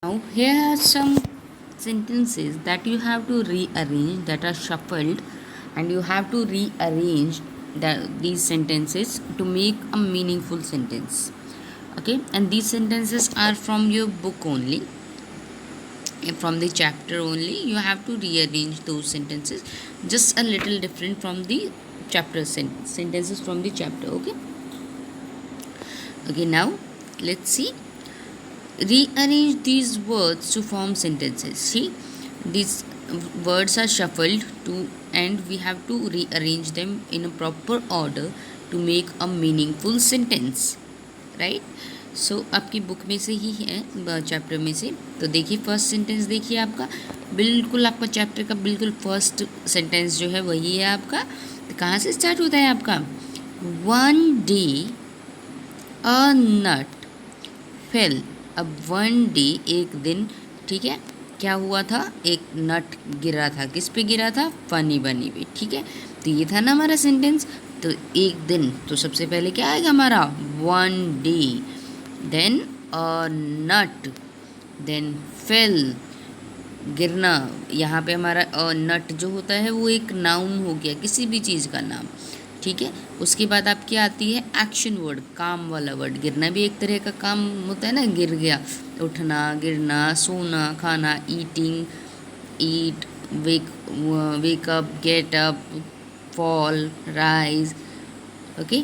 Now here are some sentences that you have to rearrange, that are shuffled, and you have to rearrange these sentences to make a meaningful sentence. Okay, and these sentences are from your book only, from the chapter only. You have to rearrange those sentences just a little different from the chapter sentences from the chapter. Okay, now let's see. Rearrange these words to form sentences. See, these words are shuffled to, and we have to rearrange them in a proper order to make a meaningful sentence, right? सो आपकी book में से ही है, chapter में से। तो देखिए first sentence, देखिए आपका बिल्कुल, आपका चैप्टर का बिल्कुल फर्स्ट सेंटेंस जो है वही है आपका। तो कहाँ से स्टार्ट होता है आपका? One day a nut fail. अब वन डे, एक दिन, ठीक है, क्या हुआ था? एक नट गिरा था। किस पे गिरा था? फनी बनी पे, ठीक है। तो ये था ना हमारा सेंटेंस। तो एक दिन, तो सबसे पहले क्या आएगा हमारा? वन डे, देन अ नट, देन फेल, गिरना। यहाँ पे हमारा अ नट जो होता है वो एक नाउन हो गया, किसी भी चीज़ का नाम, ठीक है। उसके बाद आपकी आती है एक्शन वर्ड, काम वाला वर्ड। गिरना भी एक तरह का काम होता है ना, गिर गया, उठना, गिरना, सोना, खाना, eating, eat, wake up, get up, fall, rise, okay,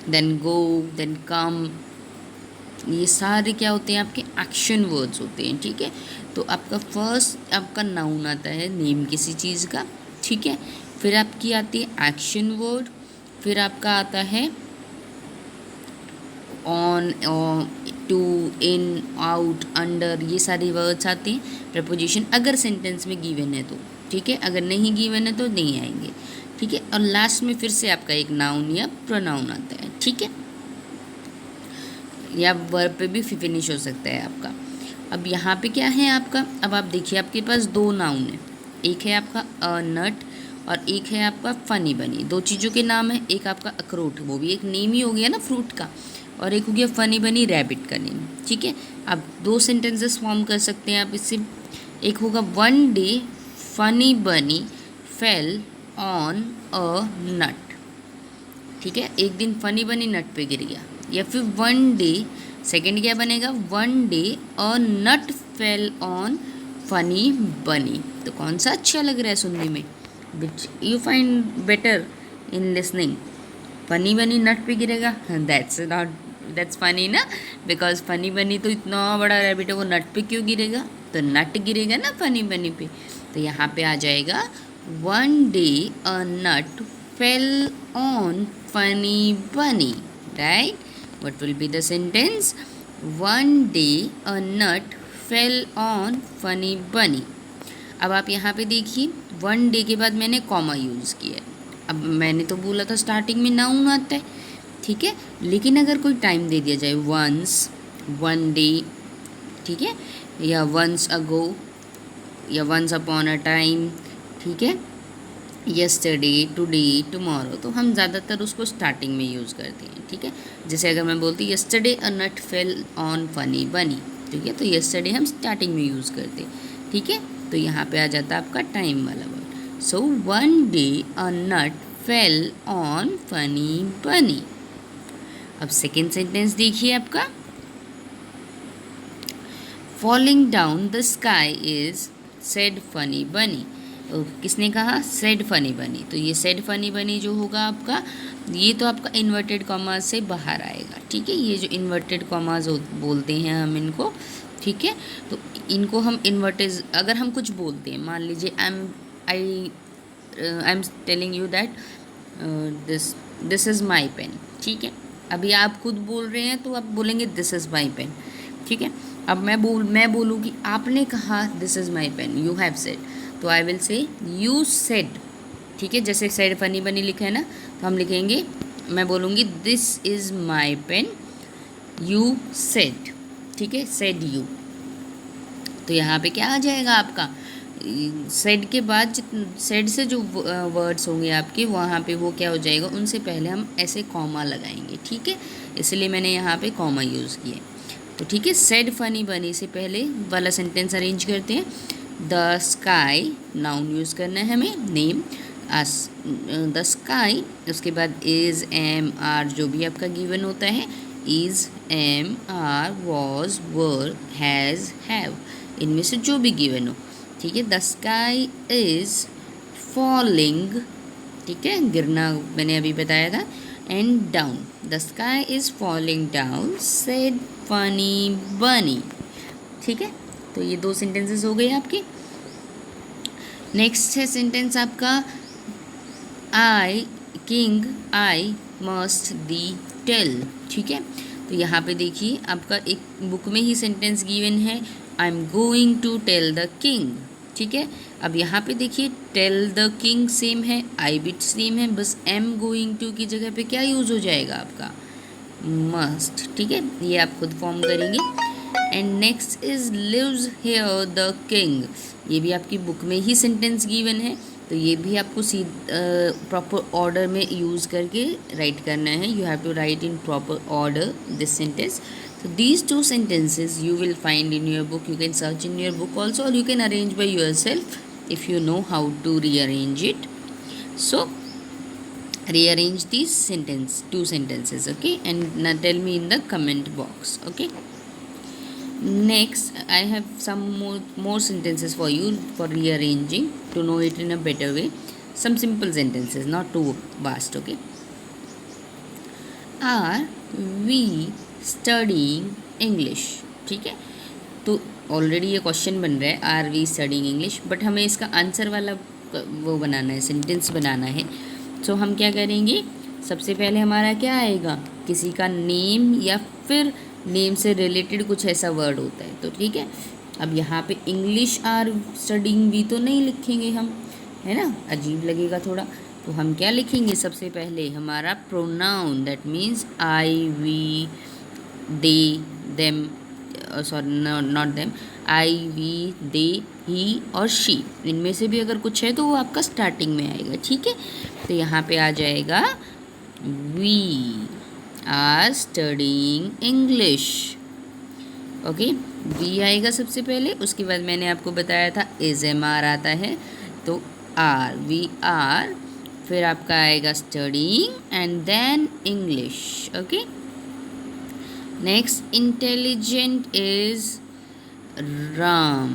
then go, then come. ये सारे क्या होते हैं? आपके एक्शन वर्ड्स होते हैं, ठीक है। तो आपका फर्स्ट आपका नाउन आता है, नेम किसी चीज़ का, ठीक है। फिर आपकी आती है एक्शन वर्ड, फिर आपका आता है on, to, in, out, under, ये सारे वर्ड्स आते हैं प्रपोजिशन, अगर सेंटेंस में गिवन है तो, ठीक है। अगर नहीं गिवन है तो नहीं आएंगे, ठीक है। और लास्ट में फिर से आपका एक नाउन या प्रोनाउन आता है, ठीक है, या वर्ब पे भी फिनिश हो सकता है आपका। अब यहाँ पे क्या है आपका? अब आप देखिए आपके पास दो नाउन है, एक है आपका अ नट और एक है आपका फनी बनी। दो चीज़ों के नाम है, एक आपका अखरोट, वो भी एक नेम ही हो गया ना फ्रूट का, और एक हो गया फनी बनी, रैबिट का नेम, ठीक है। अब दो सेंटेंसेस फॉर्म कर सकते हैं आप इससे। एक होगा वन डे फनी बनी फेल ऑन अ नट, ठीक है। एक दिन फनी बनी नट पे गिर गया। या फिर वन डे, सेकेंड क्या बनेगा? One day a nut fell on funny bunny. तो कौन सा अच्छा लग रहा है सुनने में? Which you find better in listening? Funny बनी नट पे गिरेगा, दैट्स नॉट, दैट्स फनी ना, बिकॉज फनी बनी तो इतना बड़ा रैबिट है, वो नट पे क्यों गिरेगा? तो नट गिरेगा ना फनी बनी पे। तो यहाँ पे आ जाएगा one day a nut fell on funny bunny, right? What will be the sentence? One day a nut fell on funny bunny. अब आप यहाँ पे देखिए, वन डे के बाद मैंने कॉमा यूज़ किया है। अब मैंने तो बोला था स्टार्टिंग में नाउन आता है, ठीक है, लेकिन अगर कोई टाइम दे दिया जाए, वंस, वन डे, ठीक है, या वंस अगो, या वंस अपॉन अ टाइम, ठीक है, यस्टरडे, टुडे, टुमारो, तो हम ज़्यादातर उसको स्टार्टिंग में यूज़ करते हैं, ठीक है। जैसे अगर मैं बोलती yesterday a nut fell on funny bunny, ठीक है, तो यस्टरडे हम स्टार्टिंग में यूज़ करते हैं, ठीक है। तो यहाँ पे आ जाता है आपका टाइम वाला word. So one day a nut fell on funny bunny. अब सेकेंड सेंटेंस देखिए आपका, falling down the sky is said funny bunny. तो किसने कहा? Said funny bunny. तो ये सेड फनी बनी जो होगा आपका, ये तो आपका इन्वर्टेड कॉमाज से बाहर आएगा, ठीक है। ये जो इन्वर्टेड कॉमाज बोलते हैं हम इनको, ठीक है। तो इनको हम इन्वर्टेड, अगर हम कुछ बोलते हैं, मान लीजिए I am telling you that this is my pen, ठीक है। अभी आप खुद बोल रहे हैं तो आप बोलेंगे दिस इज़ माई पेन, ठीक है। अब मैं बोलूँ कि आपने कहा this is my pen, you have said, तो I will say you said, ठीक है। जैसे सेड फनी बनी लिखा है ना, तो हम लिखेंगे, मैं बोलूँगी this is my pen, you said, ठीक है, सेड यू। तो यहाँ पे क्या आ जाएगा आपका? सेड के बाद सेड से जो वर्ड्स होंगे आपके, वहाँ पे वो क्या हो जाएगा? उनसे पहले हम ऐसे कॉमा लगाएंगे, ठीक है। इसलिए मैंने यहाँ पे कॉमा यूज़ किया। तो ठीक है, सेड फनी बनी से पहले वाला सेंटेंस अरेंज करते हैं। द स्काई, नाउन यूज़ करना है हमें, नेम, द स्काई, उसके बाद इज़, एम, आर, जो भी आपका गिवन होता है, is, am, are, was, were, has, have, इनमें से जो भी गिवन हो, ठीक है। द स्काई इज़ फॉलिंग, ठीक है, गिरना मैंने अभी बताया था, and down, the sky is falling down, said funny bunny, ठीक है। तो ये 2 सेंटेंसेस हो गए आपके। नेक्स्ट है सेंटेंस आपका I king I must the tell, ठीक है। तो यहाँ पे देखिए आपका एक बुक में ही सेंटेंस गिवन है, I am going to tell the king, ठीक है। अब यहाँ पे देखिए टेल द किंग सेम है, आई भी सेम है, बस एम गोइंग टू की जगह पे क्या यूज़ हो जाएगा आपका, मस्ट, ठीक है। ये आप खुद फॉर्म करेंगे। And next is lives here the king, ये भी आपकी बुक में ही सेंटेंस गिवन है, तो ये भी आपको प्रॉपर ऑर्डर में यूज़ करके राइट करना है। You have to write in proper order this sentence. So these 2 sentences you will find in your book. You can search in your book also, or you can arrange by yourself if you know how to rearrange it. So rearrange these 2 sentences, okay, and now tell me in the comment box, okay. Next I have some more sentences for you for rearranging to know it in a better way. Some simple sentences, not too vast, okay. Are we studying English, ठीक है। तो already ये question बन रहा है, are we studying English, but हमें इसका answer वाला वो बनाना है, सेंटेंस बनाना है। सो हम क्या करेंगे, सबसे पहले हमारा क्या आएगा, किसी का नेम या फिर नेम से रिलेटेड कुछ ऐसा वर्ड होता है, तो ठीक है। अब यहाँ पे इंग्लिश आर स्टडिंग भी तो नहीं लिखेंगे हम, है ना, अजीब लगेगा थोड़ा। तो हम क्या लिखेंगे, सबसे पहले हमारा pronoun, that means I we they them, sorry not them, I we they he और शी, इनमें से भी अगर कुछ है तो वो आपका स्टार्टिंग में आएगा, ठीक है। तो यहाँ पे आ जाएगा we are studying English, okay. We आएगा सबसे पहले, उसके बाद मैंने आपको बताया था इज एम आर आता है, तो आर, वी आर, फिर आपका आएगा studying and then English, okay. Next intelligent is Ram,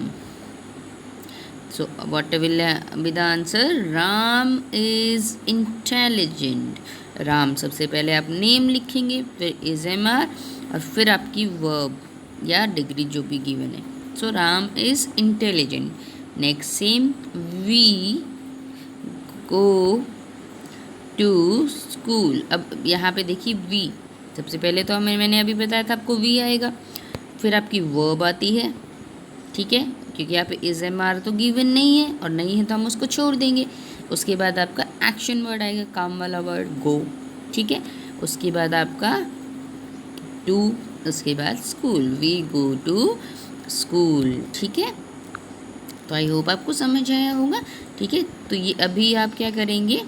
so what will be the answer, Ram is intelligent. Ram सबसे पहले आप नेम लिखेंगे, फिर इज एम आर, और फिर आपकी वर्ब या डिग्री जो भी गिवन है। So Ram is intelligent. Next same, we go to school. अब यहाँ पे देखिए वी, सबसे पहले तो मैंने अभी बताया था आपको वी आएगा, फिर आपकी वर्ब आती है, ठीक है, क्योंकि यहाँ पे इज एम आर तो गिवन नहीं है, और नहीं है तो हम उसको छोड़ देंगे। उसके बाद आपका एक्शन वर्ड आएगा, काम वाला वर्ड, गो, ठीक है। उसके बाद आपका टू, उसके बाद school, we go to school, ठीक है। तो आई होप आपको समझ आया होगा, ठीक है। तो ये अभी आप क्या करेंगे,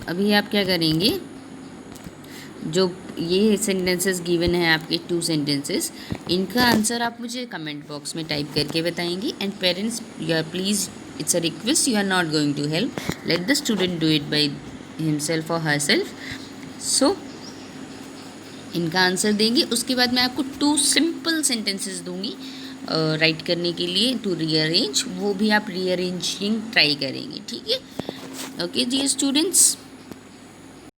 अभी आप क्या करेंगे, जो ये सेंटेंसेस गिवन है आपके 2 सेंटेंसेस, इनका आंसर आप मुझे कमेंट बॉक्स में टाइप करके बताएंगे। And parents, you are please, it's a request, you are not going to help, let the student do it by himself और हर सेल्फ। सो इनका आंसर देंगे, उसके बाद मैं आपको 2 सिंपल सेंटेंसेस दूंगी राइट करने के लिए टू रीअरेंज, वो भी आप रीअरेंजिंग ट्राई करेंगे, ठीक है। Okay dear students.